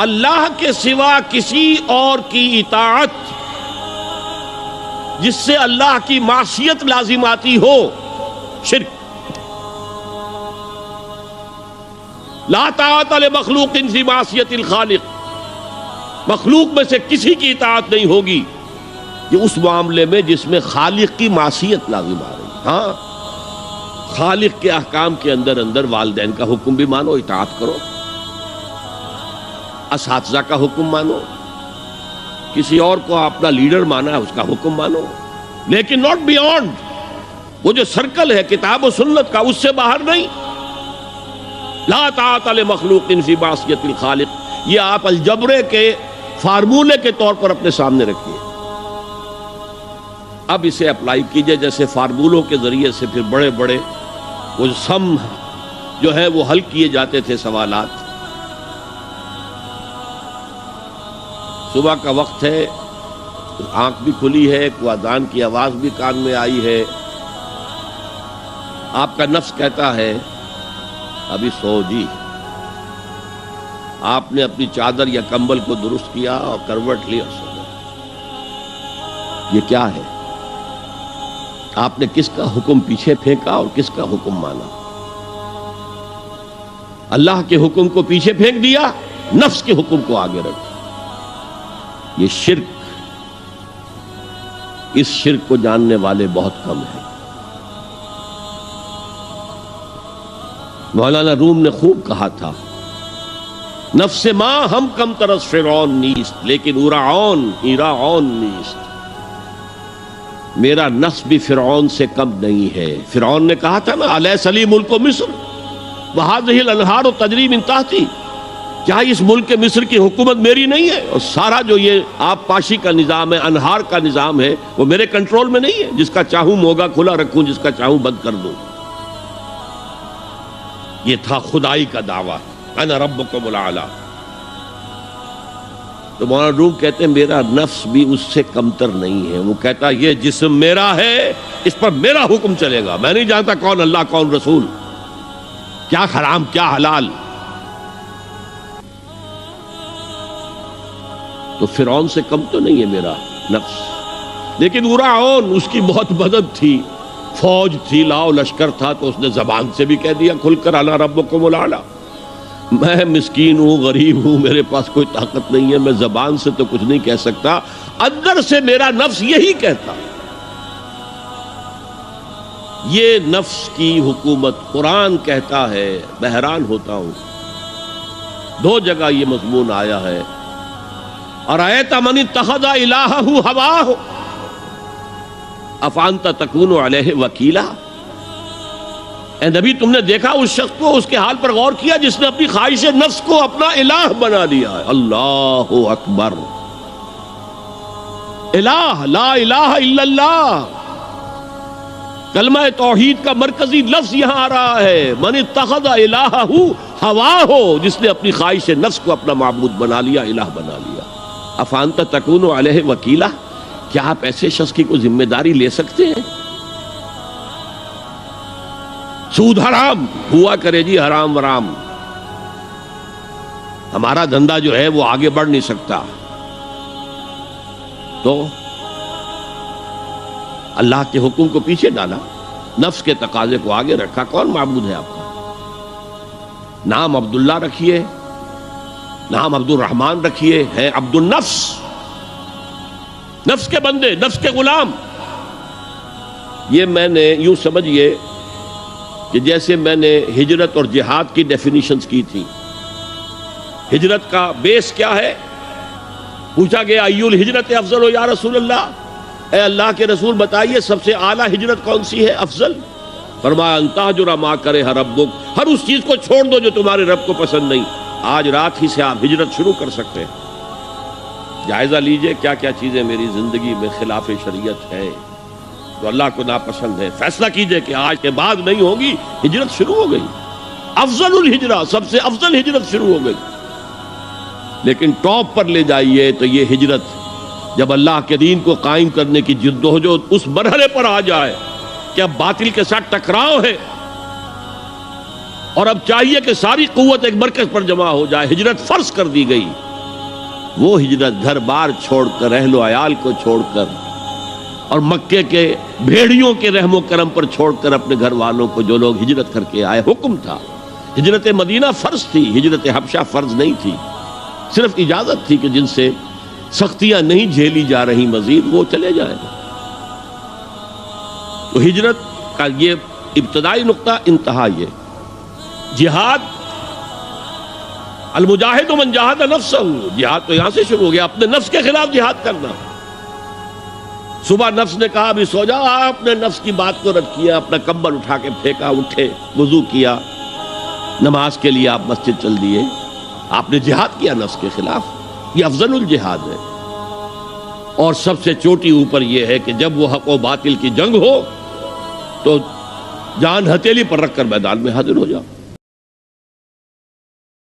اللہ کے سوا کسی اور کی اطاعت جس سے اللہ کی معصیت لازم آتی ہو، شرک۔ لا طاعت لمخلوق فی معصیت الخالق، مخلوق میں سے کسی کی اطاعت نہیں ہوگی یہ اس معاملے میں جس میں خالق کی معصیت لازم آ رہی۔ ہاں، خالق کے احکام کے اندر والدین کا حکم بھی مانو، اطاعت کرو، اساتذہ کا حکم مانو، کسی اور کو اپنا لیڈر مانا ہے اس کا حکم مانو، لیکن ناٹ بیونڈ وہ جو سرکل ہے کتاب و سنت کا، اس سے باہر نہیں۔ لا طاعت لمخلوق فی معصیت الخالق، یہ آپ الجبرے کے فارمولے کے طور پر اپنے سامنے رکھیے۔ اب اسے اپلائی کیجئے، جیسے فارمولوں کے ذریعے سے پھر بڑے بڑے وہ سم جو ہے وہ حل کیے جاتے تھے سوالات۔ صبح کا وقت ہے، آنکھ بھی کھلی ہے، کوئی اذان کی آواز بھی کان میں آئی ہے، آپ کا نفس کہتا ہے ابھی سو جی۔ آپ نے اپنی چادر یا کمبل کو درست کیا اور کروٹ لی اور سو گئے۔ یہ کیا ہے؟ آپ نے کس کا حکم پیچھے پھینکا اور کس کا حکم مانا؟ اللہ کے حکم کو پیچھے پھینک دیا، نفس کے حکم کو آگے رکھا۔ یہ شرک، اس شرک کو جاننے والے بہت کم ہیں۔ مولانا روم نے خوب کہا تھا، نفس ما ہم کم ترس فرعون نیست لیکن ایراعون نیست۔ میرا نفس بھی فرعون سے کم نہیں ہے۔ فرعون نے کہا تھا نا، الیس لی ملک مصر وہذہ الانہار تجری من تحتی، کیا اس ملک مصر کی حکومت میری نہیں ہے؟ اور سارا جو یہ آب پاشی کا نظام ہے، انہار کا نظام ہے، وہ میرے کنٹرول میں نہیں ہے؟ جس کا چاہوں موگا کھلا رکھوں، جس کا چاہوں بند کر دوں۔ یہ تھا خدائی کا دعویٰ، انا ربکم الاعلی۔ تو مولانا روم کہتے ہیں میرا نفس بھی اس سے کمتر نہیں ہے۔ وہ کہتا یہ جسم میرا ہے، اس پر میرا حکم چلے گا، میں نہیں جانتا کون اللہ کون رسول، کیا حرام کیا حلال۔ تو فرعون سے کم تو نہیں ہے میرا نفس، لیکن ایراعون اس کی بہت مدد تھی، فوج تھی، لاؤ لشکر تھا، تو اس نے زبان سے بھی کہہ دیا کھل کر انا ربکم الاعلی۔ میں مسکین ہوں، غریب ہوں، میرے پاس کوئی طاقت نہیں ہے، میں زبان سے تو کچھ نہیں کہہ سکتا، اندر سے میرا نفس یہی کہتا۔ یہ نفس کی حکومت قرآن کہتا ہے، میں حیران ہوتا ہوں، دو جگہ یہ مضمون آیا ہے، ارأیت من اتخذ الہہ ہواہ افانت تکون علیہ وکیلا۔ اے نبی تم نے دیکھا اس شخص کو، اس کے حال پر غور کیا جس نے اپنی خواہش نفس کو اپنا الہ بنا لیا ہے۔ اللہ اکبر، الہ، لا الہ الا اللہ، کلمہ توحید کا مرکزی لفظ یہاں آ رہا ہے، من اتخذ الہہ ہواہ، جس نے اپنی خواہش نفس کو اپنا معبود بنا لیا، الہ بنا لیا۔ افانت تکون علیہ وکیلا، کیا آپ ایسے شخص کی کوئی ذمہ داری لے سکتے ہیں؟ سود حرام ہوا کرے جی، حرام ورام، ہمارا دھندا جو ہے وہ آگے بڑھ نہیں سکتا، تو اللہ کے حکم کو پیچھے ڈالا، نفس کے تقاضے کو آگے رکھا۔ کون معبود ہے آپ کا؟ نام عبداللہ رکھیے، نام عبد الرحمن رکھیے، ہے عبد النفس، نفس کے بندے، نفس کے غلام۔ یہ میں نے یوں سمجھئے کہ جیسے میں نے ہجرت اور جہاد کی ڈیفینیشنز کی تھی۔ ہجرت کا بیس کیا ہے؟ پوچھا گیا ایو الہجرت افضل یا رسول اللہ، اے اللہ کے رسول بتائیے سب سے اعلیٰ ہجرت کون سی ہے، افضل؟ فرمایا ان تہجر ما کرہ ربک، ہر اس چیز کو چھوڑ دو جو تمہارے رب کو پسند نہیں۔ آج رات ہی سے آپ ہجرت شروع کر سکتے ہیں۔ جائزہ لیجئے کیا کیا چیزیں میری زندگی میں خلاف شریعت ہے، تو اللہ کو ناپسند ہے، فیصلہ کیجئے کہ آج کے بعد نہیں ہوگی، ہجرت شروع ہو گئی، افضل الہجرہ، سب سے افضل ہجرت شروع ہو گئی۔ لیکن ٹاپ پر لے جائیے تو یہ ہجرت جب اللہ کے دین کو قائم کرنے کی جدوجہد اس مرحلے پر آ جائے کہ اب باطل کے ساتھ ٹکراؤ ہے اور اب چاہیے کہ ساری قوت ایک مرکز پر جمع ہو جائے، ہجرت فرض کر دی گئی، وہ ہجرت گھر بار چھوڑ کر، اہل و عیال کو چھوڑ کر، اور مکے کے بھیڑیوں کے رحم و کرم پر چھوڑ کر اپنے گھر والوں کو جو لوگ ہجرت کر کے آئے، حکم تھا، ہجرت مدینہ فرض تھی، ہجرت حبشہ فرض نہیں تھی، صرف اجازت تھی کہ جن سے سختیاں نہیں جھیلی جا رہی مزید وہ چلے جائیں۔ تو ہجرت کا یہ ابتدائی نقطہ، انتہا یہ جہاد، المجاہد من جاہد نفسہ، جہاد تو یہاں سے شروع ہو گیا، اپنے نفس کے خلاف جہاد کرنا۔ صبح نفس نے کہا ابھی سو جاؤ، آپ نے نفس کی بات کو رد کیا، اپنا کمبل اٹھا کے پھینکا، اٹھے، وضو کیا، نماز کے لیے آپ مسجد چل دیے، آپ نے جہاد کیا نفس کے خلاف۔ یہ افضل الجہاد ہے، اور سب سے چوٹی اوپر یہ ہے کہ جب وہ حق و باطل کی جنگ ہو تو جان ہتھیلی پر رکھ کر میدان میں حاضر ہو جاؤ۔